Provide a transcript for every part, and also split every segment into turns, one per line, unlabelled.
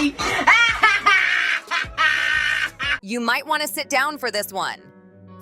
me.
You might want to sit down for this one.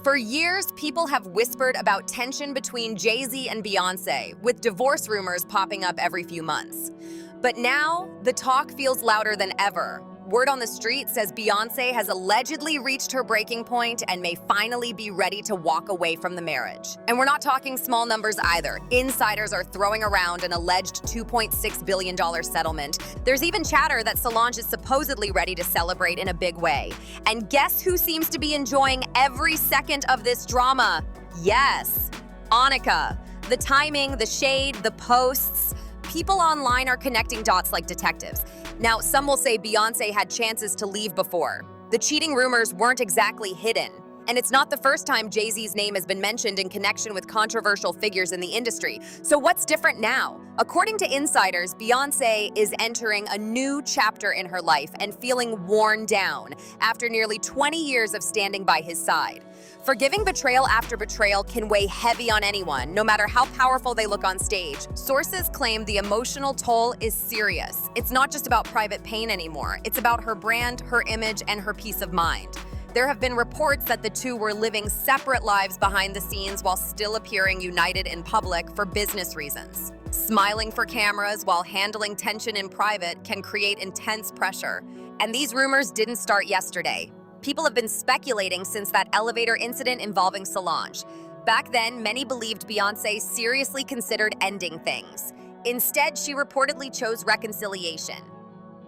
For years, people have whispered about tension between Jay-Z and Beyoncé, with divorce rumors popping up every few months. But now, the talk feels louder than ever. Word on the street says Beyoncé has allegedly reached her breaking point and may finally be ready to walk away from the marriage. And we're not talking small numbers either. Insiders are throwing around an alleged $2.6 billion settlement. There's even chatter that Solange is supposedly ready to celebrate in a big way. And guess who seems to be enjoying every second of this drama? Yes, Anukica. The timing, the shade, the posts. People online are connecting dots like detectives. Now, some will say Beyoncé had chances to leave before. The cheating rumors weren't exactly hidden. And it's not the first time Jay-Z's name has been mentioned in connection with controversial figures in the industry. So what's different now? According to insiders, Beyoncé is entering a new chapter in her life and feeling worn down after nearly 20 years of standing by his side. Forgiving betrayal after betrayal can weigh heavy on anyone, no matter how powerful they look on stage. Sources claim the emotional toll is serious. It's not just about private pain anymore. It's about her brand, her image, and her peace of mind. There have been reports that the two were living separate lives behind the scenes while still appearing united in public for business reasons. Smiling for cameras while handling tension in private can create intense pressure. And these rumors didn't start yesterday. People have been speculating since that elevator incident involving Solange. Back then, many believed Beyoncé seriously considered ending things. Instead, she reportedly chose reconciliation.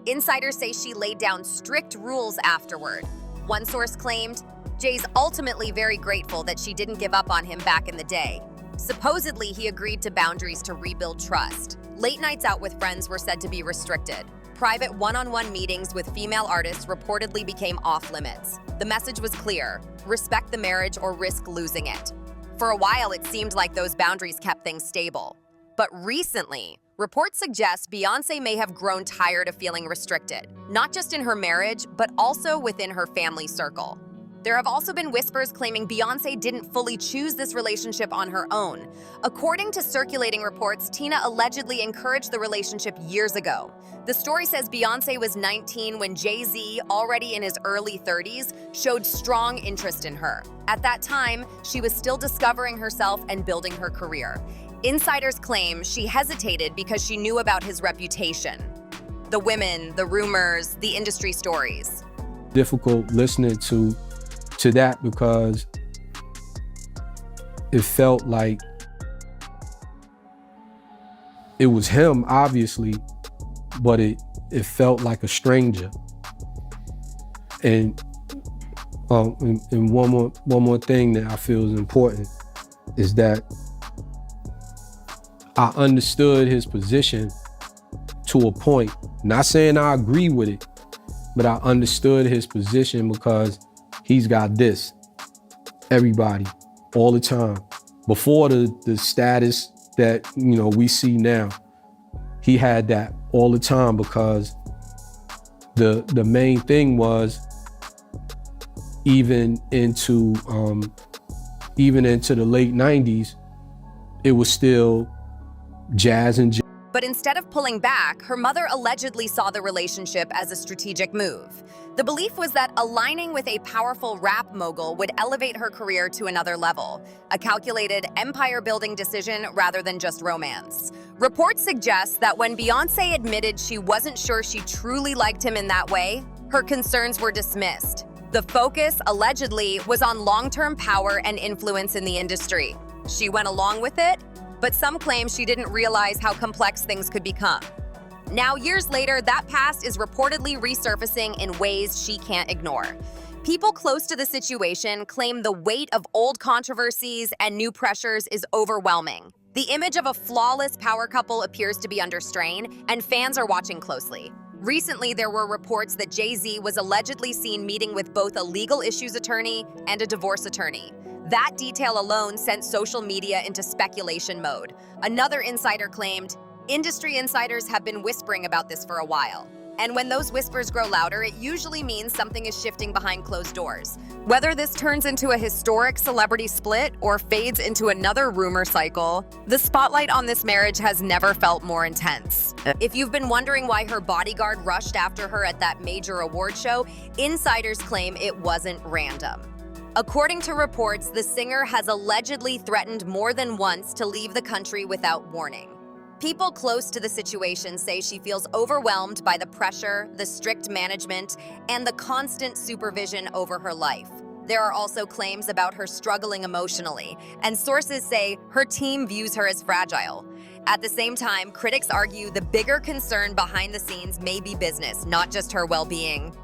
Insiders say she laid down strict rules afterward. One source claimed, "Jay's ultimately very grateful that she didn't give up on him back in the day. Supposedly, he agreed to boundaries to rebuild trust. Late nights out with friends were said to be restricted. Private one-on-one meetings with female artists reportedly became off-limits. The message was clear: respect the marriage or risk losing it." For a while, it seemed like those boundaries kept things stable. But recently, reports suggest Beyoncé may have grown tired of feeling restricted, not just in her marriage, but also within her family circle. There have also been whispers claiming Beyoncé didn't fully choose this relationship on her own. According to circulating reports, Tina allegedly encouraged the relationship years ago. The story says Beyoncé was 19 when Jay-Z, already in his early 30s, showed strong interest in her. At that time, she was still discovering herself and building her career. Insiders claim she hesitated because she knew about his reputation. The women, the rumors, the industry stories.
Difficult listening to that because it felt like it was him, obviously, but it felt like a stranger. And one more thing that I feel is important is that I understood his position to a point. Not saying I agree with it, but I understood his position because he's got this, everybody, all the time. Before the status that we see now, he had that all the time because the main thing was even into the late 90s, it was still jazz and jazz.
But instead of pulling back, her mother allegedly saw the relationship as a strategic move. The belief was that aligning with a powerful rap mogul would elevate her career to another level, a calculated empire-building decision rather than just romance. Reports suggest that when Beyoncé admitted she wasn't sure she truly liked him in that way, her concerns were dismissed. The focus, allegedly, was on long-term power and influence in the industry. She went along with it, but some claim she didn't realize how complex things could become. Now, years later, that past is reportedly resurfacing in ways she can't ignore. People close to the situation claim the weight of old controversies and new pressures is overwhelming. The image of a flawless power couple appears to be under strain, and fans are watching closely. Recently, there were reports that Jay-Z was allegedly seen meeting with both a legal issues attorney and a divorce attorney. That detail alone sent social media into speculation mode. Another insider claimed, "Industry insiders have been whispering about this for a while." And when those whispers grow louder, it usually means something is shifting behind closed doors. Whether this turns into a historic celebrity split or fades into another rumor cycle, the spotlight on this marriage has never felt more intense. If you've been wondering why her bodyguard rushed after her at that major award show, insiders claim it wasn't random. According to reports, the singer has allegedly threatened more than once to leave the country without warning. People close to the situation say she feels overwhelmed by the pressure, the strict management, and the constant supervision over her life. There are also claims about her struggling emotionally, and sources say her team views her as fragile. At the same time, critics argue the bigger concern behind the scenes may be business, not just her well-being.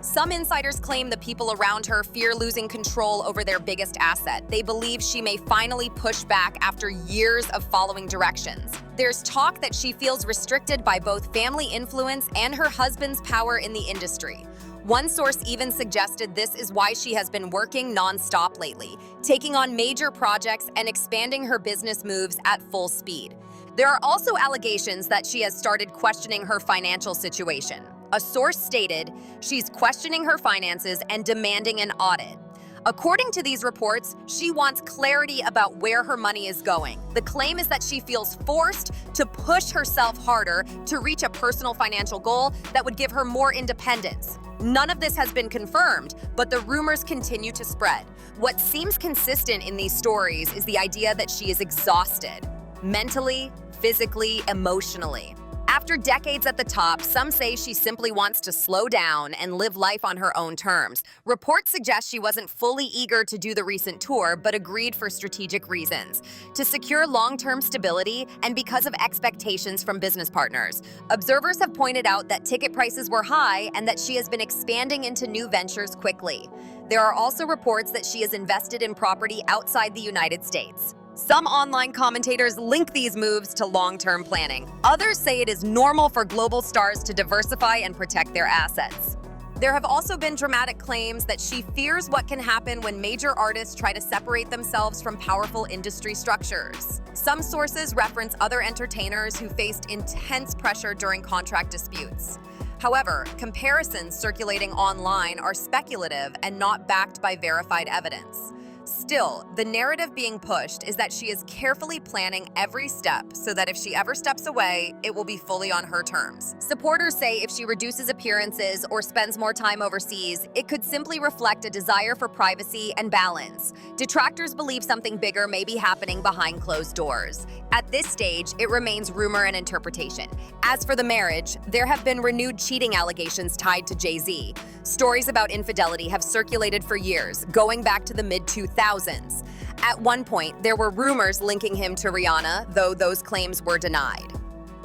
Some insiders claim the people around her fear losing control over their biggest asset. They believe she may finally push back after years of following directions. There's talk that she feels restricted by both family influence and her husband's power in the industry. One source even suggested this is why she has been working non-stop lately, taking on major projects and expanding her business moves at full speed. There are also allegations that she has started questioning her financial situation. A source stated she's questioning her finances and demanding an audit. According to these reports, she wants clarity about where her money is going. The claim is that she feels forced to push herself harder to reach a personal financial goal that would give her more independence. None of this has been confirmed, but the rumors continue to spread. What seems consistent in these stories is the idea that she is exhausted, mentally, physically, emotionally. After decades at the top, some say she simply wants to slow down and live life on her own terms. Reports suggest she wasn't fully eager to do the recent tour, but agreed for strategic reasons, to secure long-term stability and because of expectations from business partners. Observers have pointed out that ticket prices were high and that she has been expanding into new ventures quickly. There are also reports that she has invested in property outside the United States. Some online commentators link these moves to long-term planning. Others say it is normal for global stars to diversify and protect their assets. There have also been dramatic claims that she fears what can happen when major artists try to separate themselves from powerful industry structures. Some sources reference other entertainers who faced intense pressure during contract disputes. However, comparisons circulating online are speculative and not backed by verified evidence. Still, the narrative being pushed is that she is carefully planning every step so that if she ever steps away, it will be fully on her terms. Supporters say if she reduces appearances or spends more time overseas, it could simply reflect a desire for privacy and balance. Detractors believe something bigger may be happening behind closed doors. At this stage, it remains rumor and interpretation. As for the marriage, there have been renewed cheating allegations tied to Jay-Z. Stories about infidelity have circulated for years, going back to the mid-2000s. At one point, there were rumors linking him to Rihanna, though those claims were denied.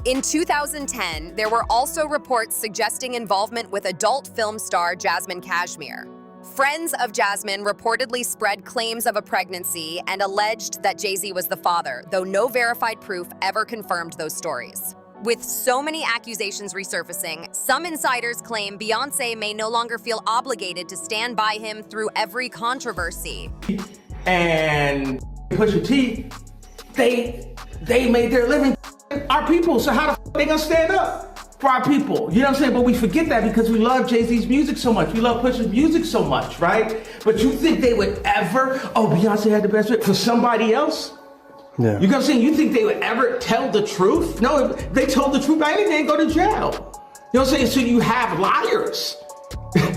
In 2010, there were also reports suggesting involvement with adult film star Jasmine Cashmere. Friends of Jasmine reportedly spread claims of a pregnancy and alleged that Jay-Z was the father, though no verified proof ever confirmed those stories. With so many accusations resurfacing, some insiders claim Beyonce may no longer feel obligated to stand by him through every controversy.
And Pusha T, they made their living our people, so how the f they gonna stand up for our people? You know what I'm saying? But we forget that because we love Jay-Z's music so much. We love Pusha's music so much, right? But you think they would ever, oh, Beyonce had the best fit for somebody else?
Yeah.
You know what I'm saying? You think they would ever tell the truth? No, if they told the truth, they didn't go to jail. You know what I'm saying? So you have liars.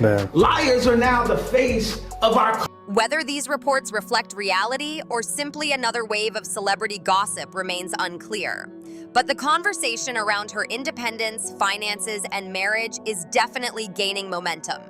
Man.
Liars are now the face of our
Whether these reports reflect reality or simply another wave of celebrity gossip remains unclear. But the conversation around her independence, finances, and marriage is definitely gaining momentum.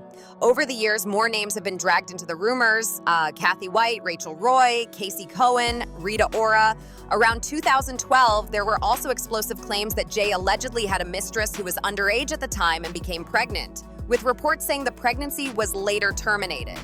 Over the years, more names have been dragged into the rumors. Kathy White, Rachel Roy, Casey Cohen, Rita Ora. Around 2012, there were also explosive claims that Jay allegedly had a mistress who was underage at the time and became pregnant, with reports saying the pregnancy was later terminated.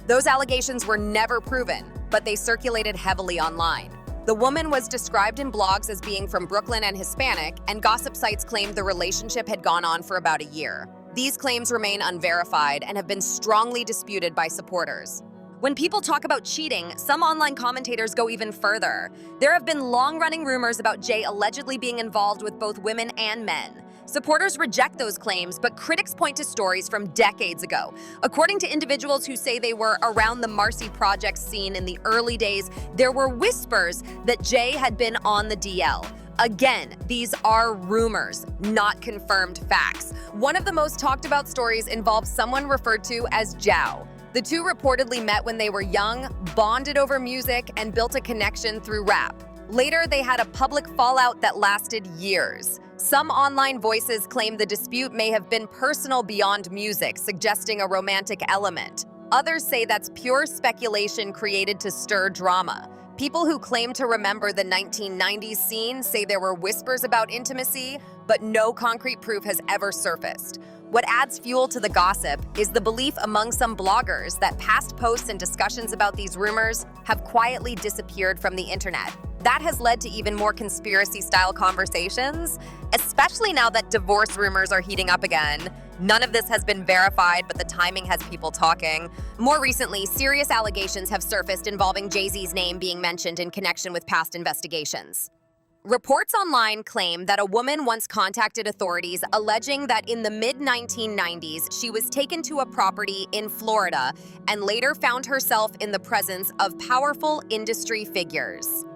Those allegations were never proven, but they circulated heavily online. The woman was described in blogs as being from Brooklyn and Hispanic, and gossip sites claimed the relationship had gone on for about a year. These claims remain unverified and have been strongly disputed by supporters. When people talk about cheating, some online commentators go even further. There have been long-running rumors about Jay allegedly being involved with both women and men. Supporters reject those claims, but critics point to stories from decades ago. According to individuals who say they were around the Marcy Project scene in the early days, there were whispers that Jay had been on the DL. Again, these are rumors, not confirmed facts. One of the most talked about stories involves someone referred to as Zhao. The two reportedly met when they were young, bonded over music, and built a connection through rap. Later, they had a public fallout that lasted years. Some online voices claim the dispute may have been personal beyond music, suggesting a romantic element. Others say that's pure speculation created to stir drama. People who claim to remember the 1990s scene say there were whispers about intimacy, but no concrete proof has ever surfaced. What adds fuel to the gossip is the belief among some bloggers that past posts and discussions about these rumors have quietly disappeared from the internet. That has led to even more conspiracy-style conversations, especially now that divorce rumors are heating up again. None of this has been verified, but the timing has people talking. More recently, serious allegations have surfaced involving Jay-Z's name being mentioned in connection with past investigations. Reports online claim that a woman once contacted authorities alleging that in the mid-1990s, she was taken to a property in Florida and later found herself in the presence of powerful industry figures.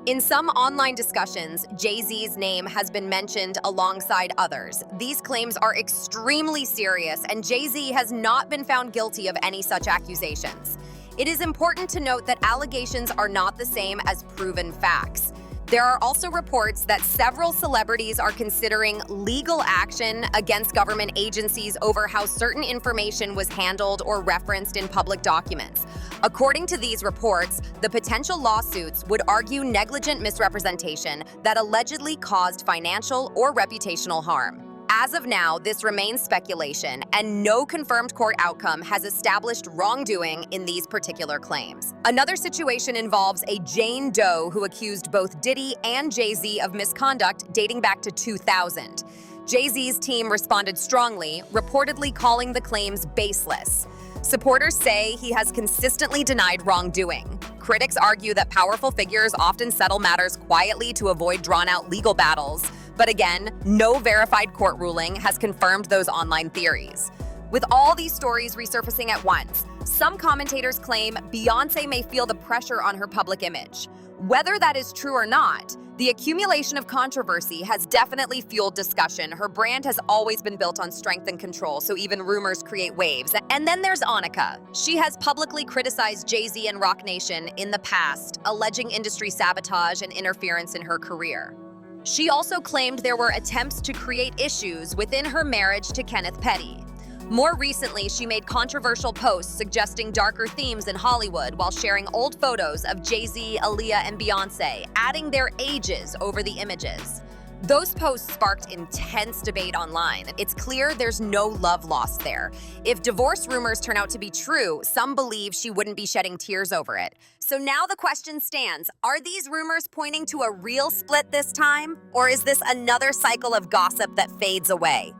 In some online discussions, Jay-Z's name has been mentioned alongside others. These claims are extremely serious, and Jay-Z has not been found guilty of any such accusations. It is important to note that allegations are not the same as proven facts. There are also reports that several celebrities are considering legal action against government agencies over how certain information was handled or referenced in public documents. According to these reports, the potential lawsuits would argue negligent misrepresentation that allegedly caused financial or reputational harm. As of now, this remains speculation, and no confirmed court outcome has established wrongdoing in these particular claims. Another situation involves a Jane Doe who accused both Diddy and Jay-Z of misconduct dating back to 2000. Jay-Z's team responded strongly, reportedly calling the claims baseless. Supporters say he has consistently denied wrongdoing. Critics argue that powerful figures often settle matters quietly to avoid drawn-out legal battles. But again, no verified court ruling has confirmed those online theories. With all these stories resurfacing at once, some commentators claim Beyonce may feel the pressure on her public image. Whether that is true or not, the accumulation of controversy has definitely fueled discussion. Her brand has always been built on strength and control, so even rumors create waves. And then there's Anukica. She has publicly criticized Jay-Z and Roc Nation in the past, alleging industry sabotage and interference in her career. She also claimed there were attempts to create issues within her marriage to Kenneth Petty. More recently, she made controversial posts suggesting darker themes in Hollywood while sharing old photos of Jay-Z, Aaliyah, and Beyonce, adding their ages over the images. Those posts sparked intense debate online. It's clear there's no love lost there. If divorce rumors turn out to be true, some believe she wouldn't be shedding tears over it. So now the question stands, are these rumors pointing to a real split this time? Or is this another cycle of gossip that fades away?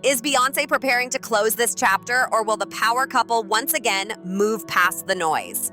Is Beyonce preparing to close this chapter, or will the power couple once again move past the noise?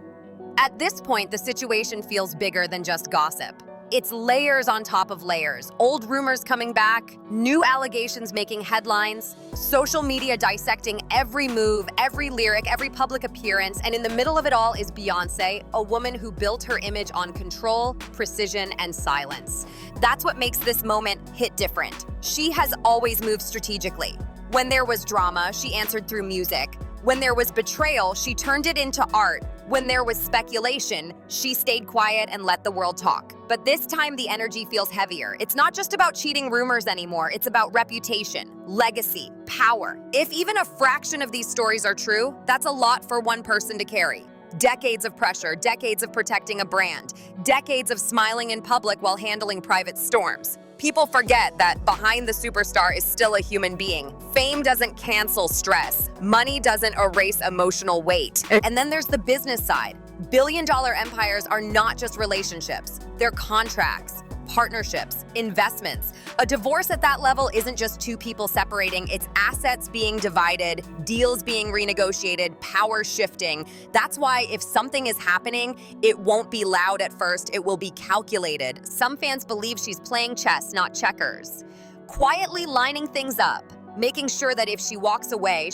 At this point, the situation feels bigger than just gossip. It's layers on top of layers, old rumors coming back, new allegations making headlines, social media dissecting every move, every lyric, every public appearance, and in the middle of it all is Beyonce, a woman who built her image on control, precision, and silence. That's what makes this moment hit different. She has always moved strategically. When there was drama, she answered through music. When there was betrayal, she turned it into art. When there was speculation, she stayed quiet and let the world talk. But this time the energy feels heavier. It's not just about cheating rumors anymore, it's about reputation, legacy, power. If even a fraction of these stories are true, that's a lot for one person to carry. Decades of pressure, decades of protecting a brand, decades of smiling in public while handling private storms. People forget that behind the superstar is still a human being. Fame doesn't cancel stress. Money doesn't erase emotional weight. And then there's the business side. Billion-dollar empires are not just relationships. They're contracts, partnerships, investments. A divorce at that level isn't just two people separating, it's assets being divided, deals being renegotiated, power shifting. That's why if something is happening, it won't be loud at first, it will be calculated. Some fans believe she's playing chess, not checkers. quietly lining things up, making sure that if she walks away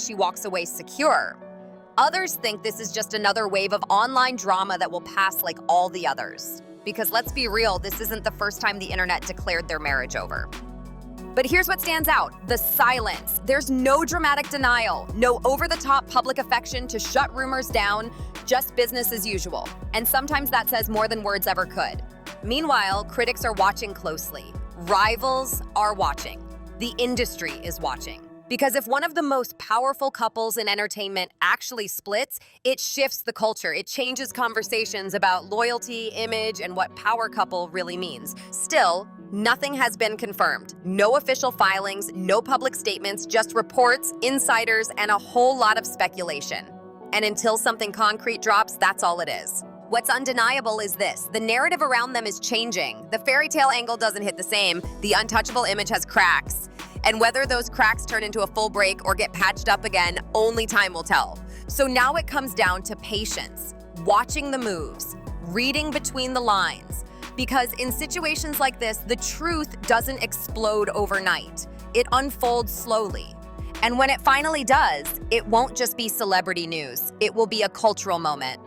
secure. Others think this is just another wave of online drama that will pass like all the others. Because let's be real, this isn't the first time the internet declared their marriage over. But here's what stands out: the silence. There's no dramatic denial, no over-the-top public affection to shut rumors down, just business as usual. And sometimes that says more than words ever could. Meanwhile, critics are watching closely. Rivals are watching. The industry is watching. Because if one of the most powerful couples in entertainment actually splits, it shifts the culture. It changes conversations about loyalty, image, and what power couple really means. Still, nothing has been confirmed. No official filings, no public statements, just reports, insiders, and a whole lot of speculation. And until something concrete drops, that's all it is. What's undeniable is this: the narrative around them is changing. The fairy tale angle doesn't hit the same. The untouchable image has cracks. And whether those cracks turn into a full break or get patched up again, only time will tell. So now it comes down to patience, watching the moves, reading between the lines. Because in situations like this, the truth doesn't explode overnight. It unfolds slowly. And when it finally does, it won't just be celebrity news. It will be a cultural moment.